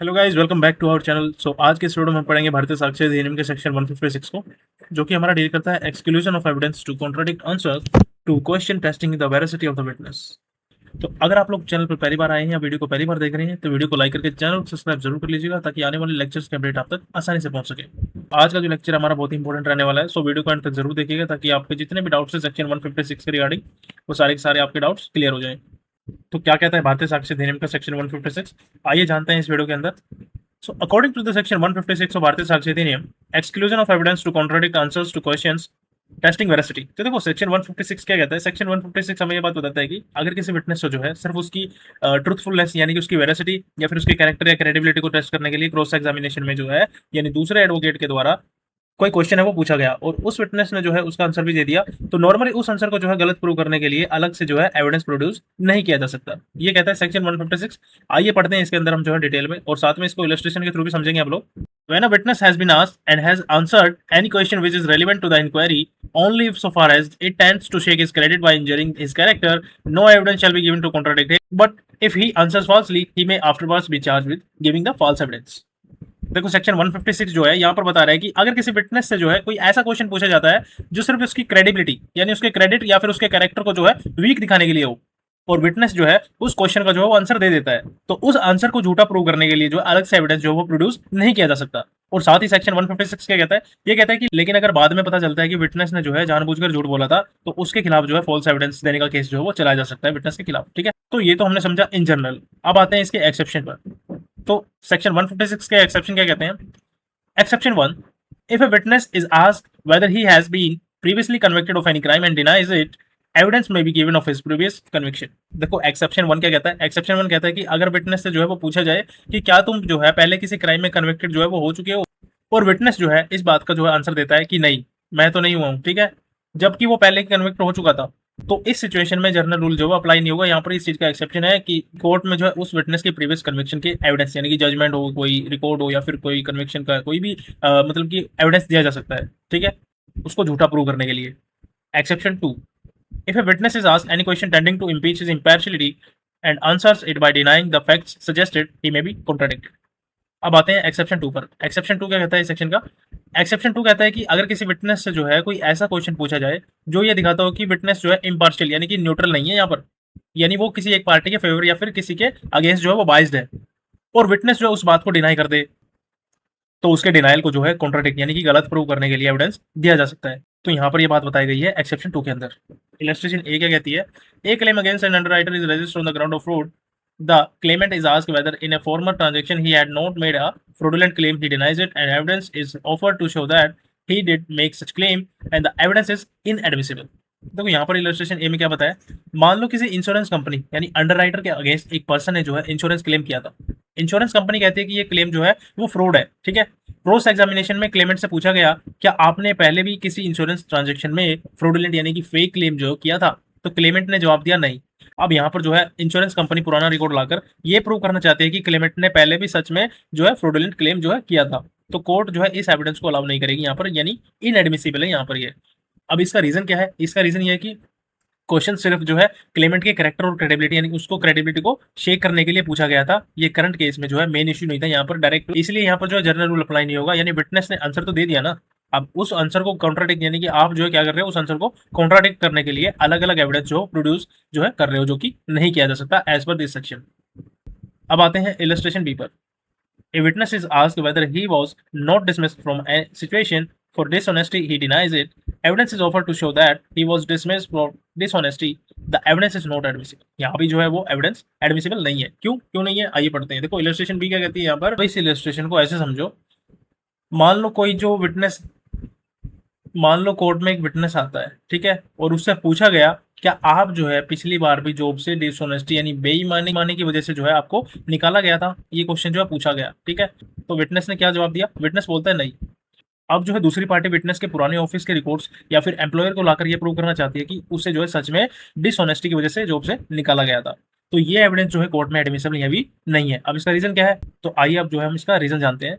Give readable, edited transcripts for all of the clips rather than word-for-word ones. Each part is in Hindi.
Hello guys, welcome back to our channel. आज के इस वीडियो में हम पढ़ेंगे भारतीय साक्ष्य अधिनियम के सेक्शन 156 को, जो कि हमारा डील करता है exclusion of evidence to contradict answers to question testing the veracity of the witness. तो अगर आप लोग चैनल पर पहली बार आए हैं या वीडियो को पहली बार देख रहे हैं तो वीडियो को लाइक करके चैनल को सब्सक्राइब जरूर कर लीजिएगा, ताकि आने वाले लेक्चर्स के अपडेट आप तक आसानी से पहुंच सके। आज का जो लेक्चर हमारा बहुत ही इंपॉर्टेंट रहने वाला है, सो वीडियो को अंत तक जरूर देखिएगा, ताकि आपके जितने भी डाउट्स है सेक्शन 156 के रिगार्डिंग वो सारे के सारे आपके डाउट्स क्लियर हो जाएं। तो क्या कहता है भारतीय साक्ष्य अधिनियम का सेक्शन 156, आइए जानते हैं इस वीडियो के अंदर। So, according to the section 156 of भारतीय साक्ष्य अधिनियम, exclusion of evidence to contradict answers to questions testing veracity. तो देखो सेक्शन 156 क्या कहता है। सेक्शन 156 हमें ये बात बताता है कि अगर किसी विटनेस को जो है सिर्फ उसकी ट्रूथफुलनेस यानी कि उसकी वेरासिटी या फिर उसके कैरेक्टर या क्रेडिबिलिटी को टेस्ट करने के लिए क्रॉस एग्जामिनेशन में जो है यानी दूसरे एडवोकेट के द्वारा कोई क्वेश्चन है वो पूछा गया और उस विटनेस ने जो है उसका आंसर भी दे दिया, तो नॉर्मली उस आंसर को जो है गलत प्रूव करने के लिए अलग से जो है एविडेंस प्रोड्यूस नहीं किया जा सकता। ये कहता है सेक्शन 156। आइए पढ़ते हैं इसके अंदर हम जो है डिटेल में, और साथ में इसको इलस्ट्रेशन के थ्रू भी समझेंगे हम लोग। When a witness has been asked and has answered any question which is relevant to the inquiry, only if so far as it tends to shake his credit by injuring his character, no evidence shall be given to contradict him. But if he answers falsely, he may afterwards be charged with giving the false evidence. देखो सेक्शन 156 जो है यहाँ पर बता रहा है कि अगर किसी विटनेस से जो है कोई ऐसा क्वेश्चन पूछा जाता है जो सिर्फ उसकी क्रेडिबिलिटी यानी उसके क्रेडिट या फिर उसके कैरेक्टर को जो है वीक दिखाने के लिए हो, और विटनेस जो है उस क्वेश्चन का जो है वो आंसर दे देता है, तो उस आंसर को झूठा प्रूव करने के लिए जो अलग से एविडेंस जो है वो प्रोड्यूस नहीं किया जा सकता। और साथ ही सेक्शन 156 क्या कहता है, ये कहता है कि लेकिन अगर बाद में पता चलता है कि विटनेस ने जो है जानबूझकर झूठ बोला था, तो उसके खिलाफ जो है फॉल्स एविडेंस देने का केस जो है वो चलाया जा सकता है विटनेस के खिलाफ। ठीक है, तो ये तो हमने समझा इन जनरल। अब आते हैं इसके एक्सेप्शन पर। तो सेक्शन 156 के एक्सेप्शन क्या कहते हैं। Exception 1. If a witness is asked whether he has been previously convicted of any crime and denies it, evidence may be given of his previous conviction. देखो एक्सेप्शन 1 क्या कहता है। एक्सेप्शन 1 कहता है कि अगर विटनेस से जो है वो पूछा जाए कि क्या तुम जो है पहले किसी क्राइम में कन्विक्टेड जो है वो हो चुके हो, और विटनेस जो है इस बात का जो है आंसर देता है कि नहीं, मैं तो नहीं हुआ हूँ, ठीक है, जबकि वो पहले कन्विक्ट हो चुका था, तो इस सिचुएशन में जनरल रूल जो है अप्लाई नहीं होगा। यहाँ पर इस चीज का एक्सेप्शन है कि कोर्ट में जो है उस विटनेस के प्रीवियस कन्विक्शन के एविडेंस यानी कि जजमेंट हो, कोई रिकॉर्ड हो, या फिर कोई कन्विक्शन का कोई भी मतलब कि एविडेंस दिया जा सकता है, ठीक है, उसको झूठा प्रूव करने के लिए। Exception 2. If a witness is asked any question tending to impeach his impartiality and answers it by denying the facts suggested, he may be contradicted. अब आते हैं एक्सेप्शन 2 पर। एक्सेप्शन 2 क्या कहता है इस सेक्शन का। एक्सेप्शन 2 कहता है कि अगर किसी विटनेस से जो है कोई ऐसा क्वेश्चन पूछा जाए जो ये दिखाता हो कि विटनेस जो है इम्पार्शियल यानी कि न्यूट्रल नहीं है यहाँ पर, यानी वो किसी एक पार्टी के फेवर या फिर किसी के अगेंस्ट जो है वो बाइज्ड है, और विटनेस जो है उस बात को डिनाई कर दे, तो उसके डिनाइल को जो है कॉन्ट्राडिक्ट यानी कि गलत प्रूव करने के लिए एविडेंस दिया जा सकता है। तो यहाँ पर ये बात बताई गई है एक्सेप्शन 2 के अंदर। इलस्ट्रेशन ए क्या कहती है। A claim against an underwriter is registered on the ground of fraud. The claimant is asked whether in a former transaction he had not made a fraudulent claim. He denies it, and evidence is offered to show that he did make such claim, and the evidence is inadmissible. देखो यहाँ पर इलस्ट्रेशन ए में क्या बताया। मान लो किसी इंश्योरेंस कंपनी यानी अंडरराइटर के अगेंस्ट एक पर्सन ने जो है इंश्योरेंस क्लेम किया था। इंश्योरेंस कंपनी कहती है कि ये क्लेम जो है वो फ्रॉड है, ठीक है। क्रॉस एग्जामिनेशन में क्लेमेंट से पूछा गया क्या आपने पहले भी किसी इंश्योरेंस ट्रांजेक्शन में फ्रॉडुलेंट यानी कि फेक क्लेम जो किया था, तो क्लेमेंट ने जवाब दिया नहीं। अब यहाँ पर जो है इंश्योरेंस कंपनी पुराना रिकॉर्ड लाकर ये प्रूव करना चाहती है कि क्लेमेंट ने पहले भी सच में जो है फ्रॉडुलेंट क्लेम जो है किया था, तो कोर्ट जो है इस एविडेंस को अलाउ नहीं करेगी यहाँ पर, यानी इनएडमिसिबल है यहाँ पर ये। अब इसका रीजन क्या है। इसका रीजन ये है कि क्वेश्चन सिर्फ जो है क्लेमेंट के कैरेक्टर और क्रेडिबिलिटी यानी उसको क्रेडिबिलिटी को शेक करने के लिए पूछा गया था। ये करंट केस में जो है मेन इश्यू नहीं था यहाँ पर डायरेक्ट, इसलिए यहाँ पर जो है जनरल रूल अप्लाई नहीं होगा, यानी विटनेस ने आंसर तो दे दिया ना, अब उस आंसर को कॉन्ट्राडिक्ट यानी कि आप जो है क्या कर रहे हो उस आंसर को कॉन्ट्राडिक्ट करने के लिए अलग अलग एविडेंस जो प्रोड्यूस जो है कर रहे हो, जो कि नहीं किया जा सकता एज पर दिस सेक्शन। अब आते हैं इलस्ट्रेशन बी पर। A witness is asked whether he was not dismissed from a situation for dishonesty. He denies it. Evidence is offered to show that he was dismissed for dishonesty. The evidence is not admissible. यहाँ भी जो है वो एविडेंस एडमिसिबल नहीं है। क्यों नहीं है, आइए पढ़ते हैं। देखो इलस्ट्रेशन बी क्या कहती है यहाँ पर। तो इस इलस्ट्रेशन को ऐसे समझो, मान लो कोई जो विटनेस, मान लो कोर्ट में एक विटनेस आता है, ठीक है, और उससे पूछा गया क्या आप जो है पिछली बार भी जॉब से डिसऑनेस्टी यानी बेईमानी की वजह से जो है आपको निकाला गया था, ये क्वेश्चन जो है पूछा गया, ठीक है। तो विटनेस ने क्या जवाब दिया। विटनेस बोलता है नहीं। अब जो है दूसरी पार्टी विटनेस के पुराने ऑफिस के रिकॉर्ड्स या फिर एम्प्लॉयर को लाकर ये प्रूव करना चाहती है कि उसे जो है सच में डिसऑनेस्टी की वजह से जॉब से निकाला गया था, तो ये एविडेंस जो है कोर्ट में एडमिसिबल नहीं अभी नहीं है। अब इसका रीजन क्या है, तो आइए अब जो है हम इसका रीजन जानते हैं।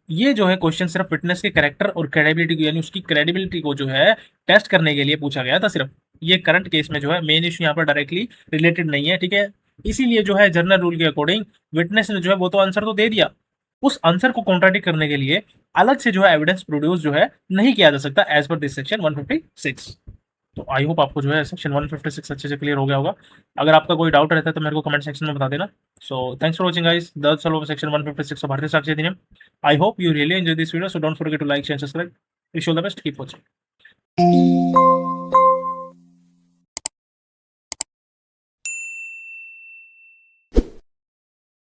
ये जो है क्वेश्चन सिर्फ फिटनेस के कैरेक्टर और क्रेडिबिलिटी को यानी उसकी क्रेडिबिलिटी को जो है टेस्ट करने के लिए पूछा गया था सिर्फ। ये करंट केस में जो है मेन इशू यहाँ पर डायरेक्टली रिलेटेड नहीं है, ठीक है। इसीलिए जो है जनरल रूल के अकॉर्डिंग विटनेस ने जो है वो तो आंसर तो दे दिया, उस आंसर को कॉन्ट्राडिक्ट करने के लिए अलग से जो है एविडेंस प्रोड्यूस जो है नहीं किया जा सकता एज पर दिस सेक्शन 156। तो आई होप आपको जो है सेक्शन 156 अच्छे से क्लियर हो गया होगा। अगर आपका कोई डाउट रहता है तो मेरे को कमेंट सेक्शन में बता देना। So thanks for watching guys, that's all over section 156 of भारतीय साक्ष्य अधिनियम। I hope you really enjoy this video, so don't forget to like, share, subscribe. Wish you all the best. Keep watching.